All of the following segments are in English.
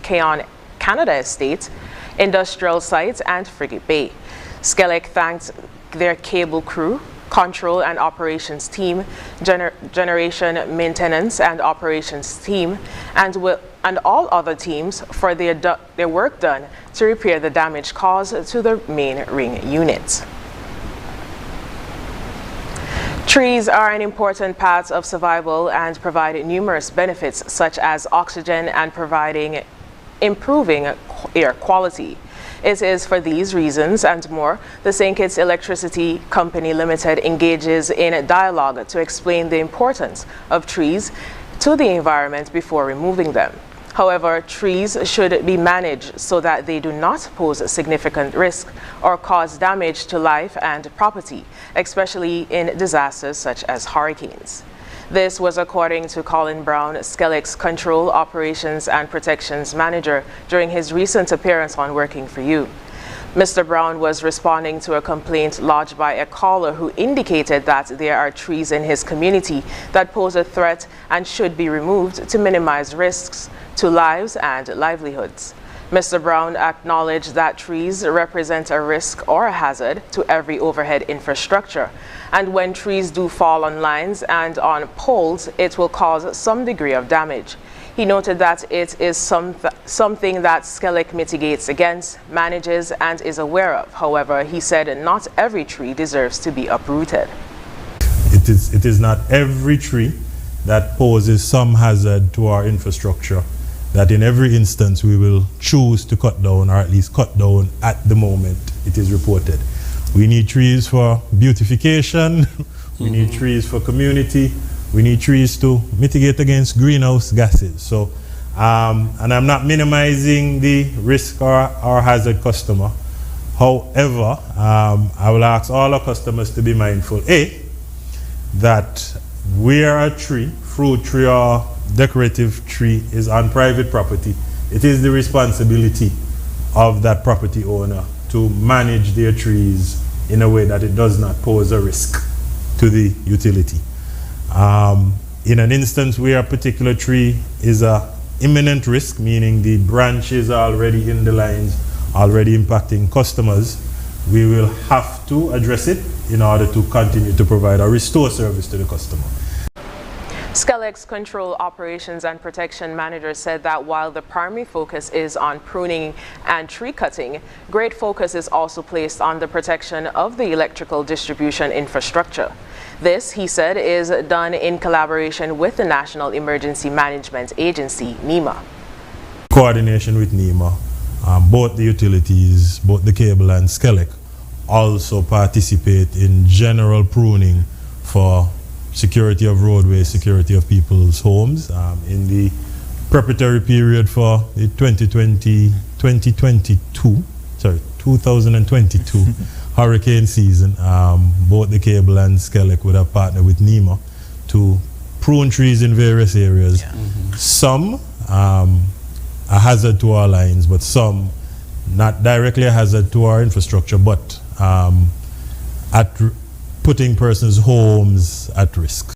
Keon Canada Estate, industrial sites, and Frigate Bay. SKELEC thanked their cable crew, control and operations team, generation maintenance and operations team, and all other teams for their work done to repair the damage caused to the main ring unit. Trees are an important part of survival and provide numerous benefits such as oxygen and improving air quality. It is for these reasons and more, the St. Kitts Electricity Company Limited engages in a dialogue to explain the importance of trees to the environment before removing them. However, trees should be managed so that they do not pose significant risk or cause damage to life and property, especially in disasters such as hurricanes. This was according to Colin Brown, SKELEC's Control, Operations and Protections Manager, during his recent appearance on Working for You. Mr. Brown was responding to a complaint lodged by a caller who indicated that there are trees in his community that pose a threat and should be removed to minimize risks to lives and livelihoods. Mr. Brown acknowledged that trees represent a risk or a hazard to every overhead infrastructure, and when trees do fall on lines and on poles, it will cause some degree of damage. He noted that it is something that SKELEC mitigates against, manages, and is aware of. However, he said not every tree deserves to be uprooted. It is not every tree that poses some hazard to our infrastructure that in every instance we will choose to cut down, or at least cut down at the moment it is reported. We need trees for beautification, we need trees for community, we need trees to mitigate against greenhouse gases. So, and I'm not minimizing the risk or hazard customer. However, I will ask all our customers to be mindful, that where a tree, fruit tree or decorative tree is on private property, it is the responsibility of that property owner to manage their trees in a way that it does not pose a risk to the utility. In an instance where a particular tree is an imminent risk, meaning the branch is already in the lines, already impacting customers, we will have to address it in order to continue to provide or restore service to the customer. SKELEC's Control, Operations and Protection Manager said that while the primary focus is on pruning and tree cutting, great focus is also placed on the protection of the electrical distribution infrastructure. This, he said, is done in collaboration with the National Emergency Management Agency, NEMA. Coordination with NEMA, both the utilities, both the cable and SKELEC also participate in general pruning for security of roadways, security of people's homes. In the preparatory period for the 2022 hurricane season, both the cable and SKELEC would have partnered with NEMA to prune trees in various areas. Some a hazard to our lines, but some not directly a hazard to our infrastructure, but putting persons' homes at risk.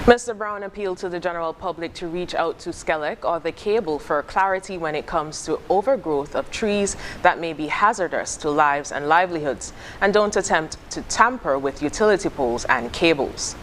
Mr. Brown appealed to the general public to reach out to SKELEC or the cable for clarity when it comes to overgrowth of trees that may be hazardous to lives and livelihoods, and don't attempt to tamper with utility poles and cables.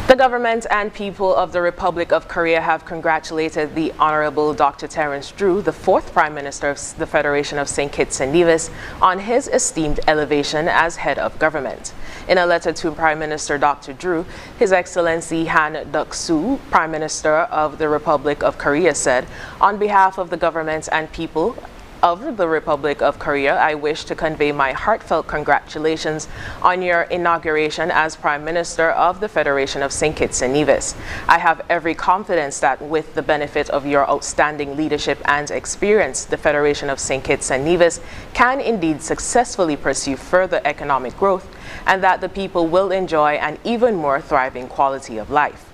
The government and people of the Republic of Korea have congratulated the Honorable Dr. Terence Drew, the fourth Prime Minister of the Federation of St. Kitts and Nevis, on his esteemed elevation as head of government. In a letter to Prime Minister Dr. Drew, His Excellency Han Duck-soo, Prime Minister of the Republic of Korea, said, "On behalf of the government and people of the Republic of Korea, I wish to convey my heartfelt congratulations on your inauguration as Prime Minister of the Federation of St. Kitts and Nevis. I have every confidence that with the benefit of your outstanding leadership and experience, the Federation of St. Kitts and Nevis can indeed successfully pursue further economic growth, and that the people will enjoy an even more thriving quality of life.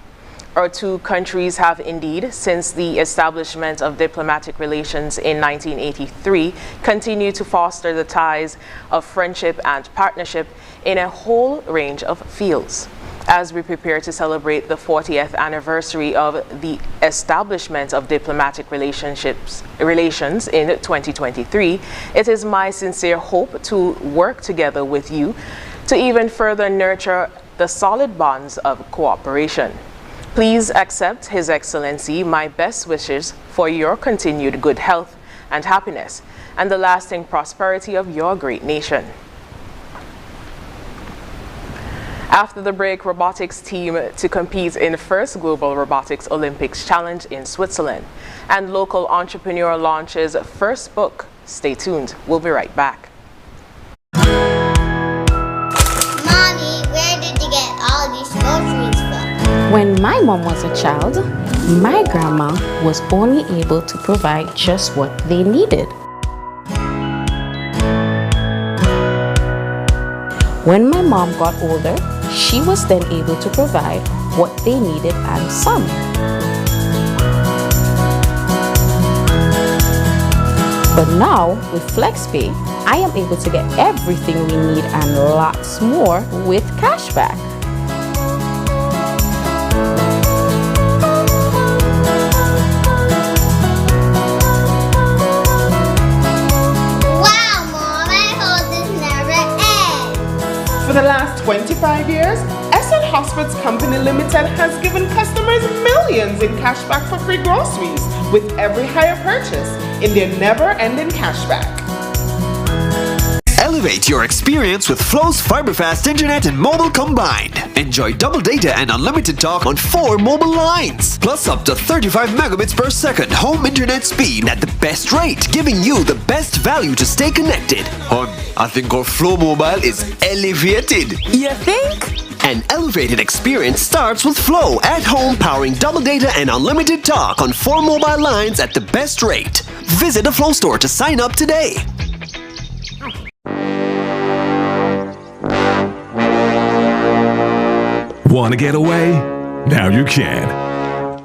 Our two countries have indeed, since the establishment of diplomatic relations in 1983, continued to foster the ties of friendship and partnership in a whole range of fields. As we prepare to celebrate the 40th anniversary of the establishment of diplomatic relations in 2023, it is my sincere hope to work together with you to even further nurture the solid bonds of cooperation. Please accept His Excellency my best wishes for your continued good health and happiness and the lasting prosperity of your great nation. After the break, Robotics team to compete in first Global Robotics Olympics Challenge in Switzerland, and local entrepreneur launches first book. Stay tuned. We'll be right back. Mommy, where did you get all these groceries from? When my mom was a child, my grandma was only able to provide just what they needed. When my mom got older, she was then able to provide what they needed and some. But now, with FlexPay, I am able to get everything we need and lots more with cashback. Wow, Mom, I hope this never ends. For the last 25 years, SL Hospice Company Limited has given customers millions in cashback for free groceries with every hire purchase in their never-ending cashback. Elevate your experience with Flow's fiber-fast internet and mobile combined. Enjoy double data and unlimited talk on 4 mobile lines, plus up to 35 megabits per second home internet speed at the best rate, giving you the best value to stay connected. I think our Flow Mobile is elevated. You think? An elevated experience starts with Flow at home, powering double data and unlimited talk on 4 mobile lines at the best rate. Visit a Flow store to sign up today. Want to get away? Now you can.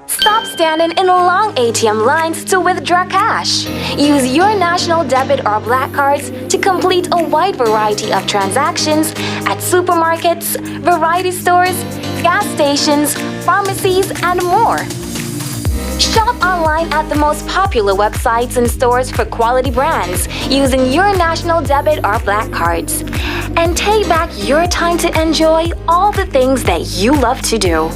Stop standing in long ATM lines to withdraw cash. Use your national debit or black cards to complete a wide variety of transactions at supermarkets, variety stores, gas stations, pharmacies, and more. Shop online at the most popular websites and stores for quality brands using your national debit or black cards. And take back your time to enjoy all the things that you love to do.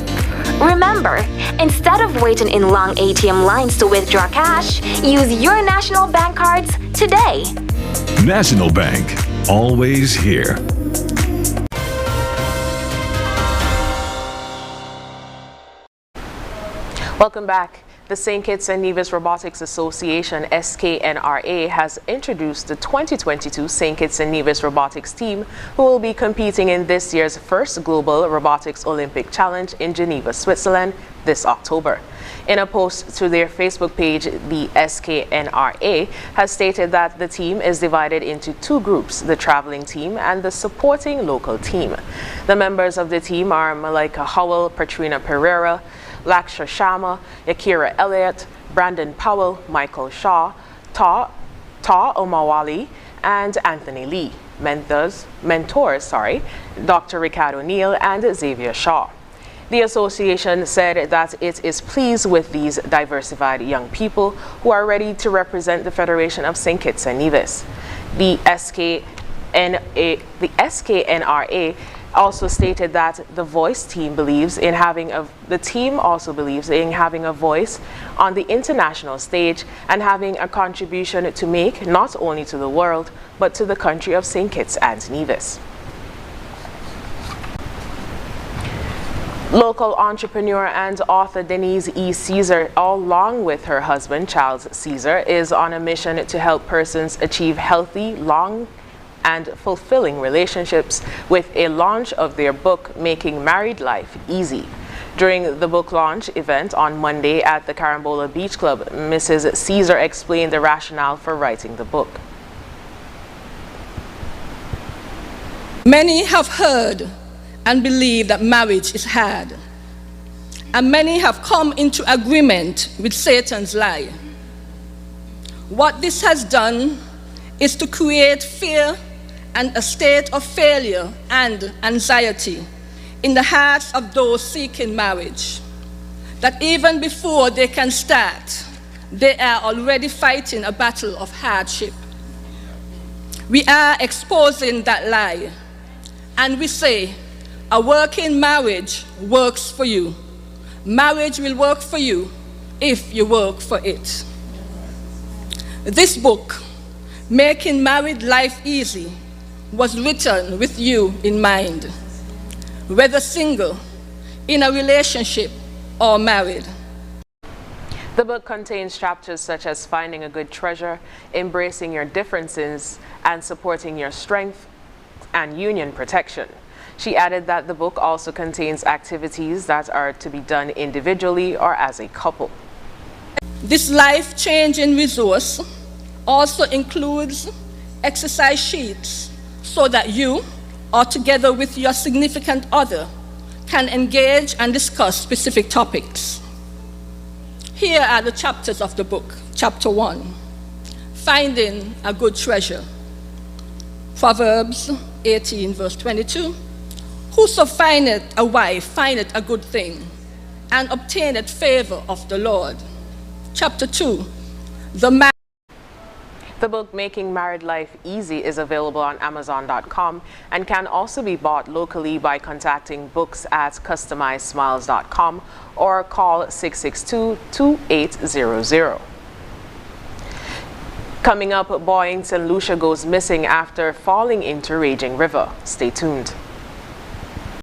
Remember, instead of waiting in long ATM lines to withdraw cash, use your national bank cards today. National Bank, always here. Welcome back. The St. Kitts and Nevis Robotics Association, SKNRA, has introduced the 2022 St. Kitts and Nevis Robotics team, who will be competing in this year's first Global Robotics Olympic Challenge in Geneva, Switzerland, this October. In a post to their Facebook page, the SKNRA has stated that the team is divided into 2 groups, the traveling team and the supporting local team. The members of the team are Malika Howell, Patrina Pereira, Laksha Sharma, Yakira Elliott, Brandon Powell, Michael Shaw, Ta Omawali, and Anthony Lee. Mentors, Dr. Ricardo Neal and Xavier Shaw. The association said that it is pleased with these diversified young people who are ready to represent the Federation of St. Kitts and Nevis. The SKNRA also stated that the team believes in having a voice on the international stage and having a contribution to make not only to the world but to the country of St. Kitts and Nevis. Local entrepreneur and author Denise E. Caesar, along with her husband Charles Caesar, is on a mission to help persons achieve healthy, long and fulfilling relationships with a launch of their book, Making Married Life Easy. During the book launch event on Monday at the Carambola Beach Club, Mrs. Caesar explained the rationale for writing the book. Many have heard and believe that marriage is hard, and many have come into agreement with Satan's lie. What this has done is to create fear and a state of failure and anxiety, in the hearts of those seeking marriage, that even before they can start, they are already fighting a battle of hardship. We are exposing that lie, and we say, a working marriage works for you. Marriage will work for you if you work for it. This book, Making Married Life Easy, was written with you in mind, whether single, in a relationship, or married. The book contains chapters such as finding a good treasure, embracing your differences, and supporting your strength and union protection. She added that the book also contains activities that are to be done individually or as a couple. This life-changing resource also includes exercise sheets so that you, or together with your significant other, can engage and discuss specific topics. Here are the chapters of the book. Chapter 1, Finding a Good Treasure. Proverbs 18, verse 22. Whoso findeth a wife findeth a good thing, and obtaineth favor of the Lord. Chapter 2, The book Making Married Life Easy is available on Amazon.com and can also be bought locally by contacting books@customizesmiles.com or call 662-2800. Coming up, boy in St. Lucia goes missing after falling into raging river. Stay tuned.